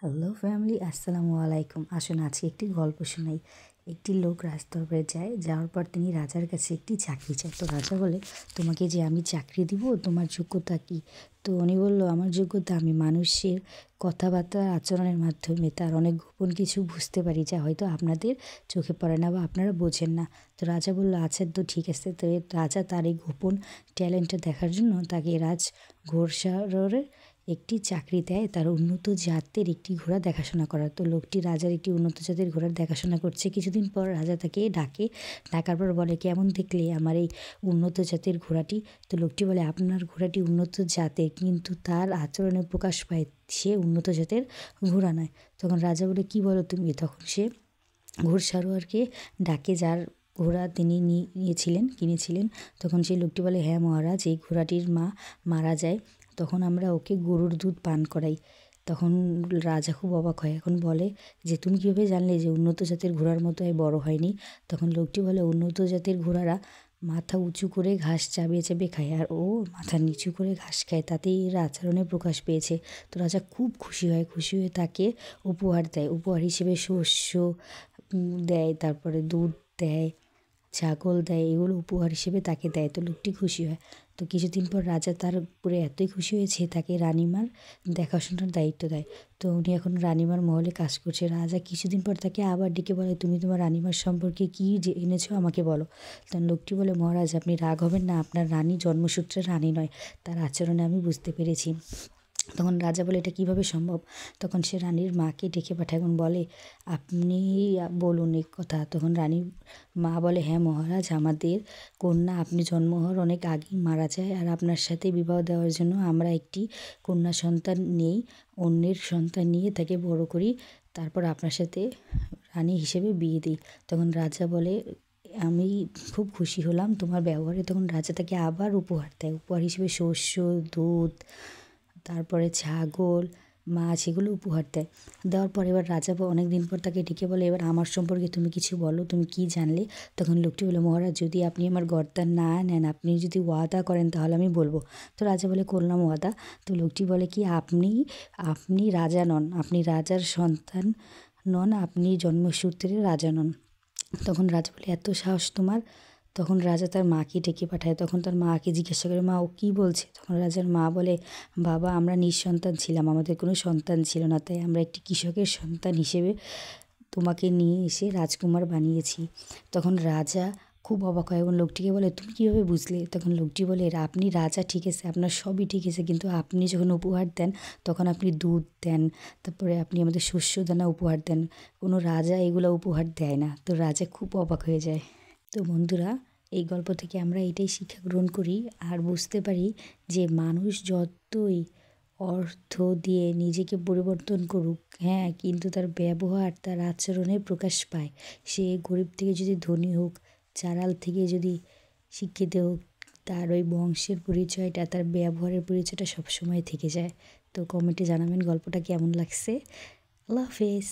Hello family, আসসালামু আলাইকুম। আসুন আজকে একটি গল্প শোনাই। একটি লোক রাজদরবারে যায়, যাওয়ার পর তিনি রাজার কাছে একটি চাকরি চায়। তো রাজা বলে, তোমাকে যে আমি চাকরি দিব, তোমার যোগ্যতা কী? তো উনি বললো, আমার যোগ্যতা, আমি মানুষের কথাবার্তা আচরণের মাধ্যমে তার অনেক গোপন কিছু বুঝতে পারি, যা হয়তো আপনাদের চোখে পড়ে না বা আপনারা বোঝেন না। তো রাজা বললো, আচ্ছা তো ঠিক আছে। তো রাজা তার এই গোপন ট্যালেন্টটা দেখার জন্য তাকে ঘোড়সাওয়ারের একটি চাকরি দেয়, তার উন্নত জাতের একটি ঘোড়া দেখাশোনা করার। তো লোকটি রাজার একটি উন্নত জাতের ঘোড়ার দেখাশোনা করছে। কিছুদিন পর রাজা তাকে ডাকার পর বলে, কেমন দেখলে আমার এই উন্নত জাতের ঘোড়াটি? তো লোকটি বলে, আপনার ঘোড়াটি উন্নত জাতের, কিন্তু তার আচরণে প্রকাশ পায় সে উন্নত জাতের ঘোড়া নয়। তখন রাজা বলে, কি বলো তুমি? তখন সে ঘোড়সাওয়ারকে ডাকে, যার ঘোড়া তিনি কিনেছিলেন। তখন সেই লোকটি বলে, হ্যাঁ মহারাজ, এই ঘোড়াটির মা মারা যায়, তখন আমরা ওকে গরুর দুধ পান করাই। তখন রাজা খুব অবাক হয়, এখন বলে যে, তুমি কীভাবে জানলে যে উন্নত জাতের ঘোড়ার মতো বড় হয়নি? তখন লোকটি বলে, উন্নত জাতের ঘোড়ারা মাথা উঁচু করে ঘাস চাবিয়ে চাবিয়ে খায়, আর ও মাথা নিচু করে ঘাস খায়, তাতেই এর আচরণে প্রকাশ পেয়েছে। তো রাজা খুব খুশি হয়ে তাকে উপহার দেয়। উপহার হিসেবে শস্য দেয়, তারপরে দুধ দেয়, ছাগল দেয়, এগুলো উপহার হিসেবে তাকে দেয়। তো লোকটি খুশি হয়। তো কিছুদিন পর রাজা তার উপরে এতই খুশি হয়েছে, তাকে রানীমার দেখাশোনার দায়িত্ব দেয়। তো উনি এখন রানীমার মহলে কাজ করছে। রাজা কিছুদিন পর তাকে আবার ডেকে বলে, তুমি তোমার রানীমার সম্পর্কে কী এনেছো আমাকে বলো। তখন লোকটি বলে, মহারাজ আপনি রাগ হবেন না, আপনার রানী জন্মসূত্রে রানী নয়, তার আচরণে আমি বুঝতে পেরেছি। তখন রাজা বলে, এটা কীভাবে সম্ভব? তখন সে রানীর মাকে ডেকে পাঠায় এবং বলে, আপনি বলুন এই কথা। তখন রানীর মা বলে, হ্যাঁ মহারাজ, আমাদের কন্যা আপনি জন্ম হওয়ার অনেক আগেই মারা যায়, আর আপনার সাথে বিবাহ দেওয়ার জন্য আমরা একটি কন্যা সন্তান নেই, অন্যের সন্তান নিয়ে তাকে বড় করি, তারপর আপনার সাথে রানী হিসেবে বিয়ে দিই। তখন রাজা বলে, আমি খুব খুশি হলাম তোমার ব্যবহারে। তখন রাজা তাকে আবার উপহার দেয়, উপহার হিসেবে শস্য, দুধ, তারপরে ছাগল, মাছ, এগুলো উপহার দেয়। দেওয়ার পর এবার রাজা অনেক দিন পর তাকে ডেকে বলে, এবার আমার সম্পর্কে তুমি কিছু বলো, তুমি কি জানলে? তখন লোকটি বলে, মহারাজ যদি আপনি আমার গর্দান না নেন, আপনি যদি ওয়াদা করেন, তাহলে আমি বলবো। তো রাজা বলে, করলাম ওয়াদা। তো লোকটি বলে কি, আপনি রাজা নন, আপনি রাজার সন্তান নন, আপনি জন্মসূত্রে রাজা নন। তখন রাজা বলে, এত সাহস তোমার? তখন রাজা তার মাকে ডেকে পাঠায়। তখন তার মাকে জিজ্ঞাসা করে, মা ও কী বলছে? তখন রাজার মা বলে, বাবা আমরা নিঃসন্তান ছিলাম, আমাদের কোনো সন্তান ছিল না, তাই আমরা একটি কৃষকের সন্তান হিসেবে তোমাকে নিয়ে এসে রাজকুমার বানিয়েছি। তখন রাজা খুব অবাক হয় এবং লোকটিকে বলে, তুমি কীভাবে বুঝলে? তখন লোকটি বলে, আপনি রাজা ঠিক আছে, আপনার সবই ঠিক আছে, কিন্তু আপনি যখন উপহার দেন, তখন আপনি দুধ দেন, তারপরে আপনি আমাদের শস্য দানা উপহার দেন, কোনো রাজা এগুলো উপহার দেয় না। তো রাজা খুব অবাক হয়ে যায়। তো বন্ধুরা, এই গল্প থেকে আমরা এটাই শিক্ষা গ্রহণ করি আর বুঝতে পারি যে মানুষ যতই অর্থ দিয়ে নিজেকে পরিবর্তন করুক, হ্যাঁ, কিন্তু তার ব্যবহার, তার আচরণে প্রকাশ পায়। সে গরিব থেকে যদি ধনী হোক, চারাল থেকে যদি শিক্ষিত হোক, তার ওই বংশের পরিচয়টা, তার ব্যবহারের পরিচয়টা সবসময় থেকে যায়। তো কমেন্টে জানাবেন গল্পটা কেমন লাগছে। আল্লাহ হাফেজ।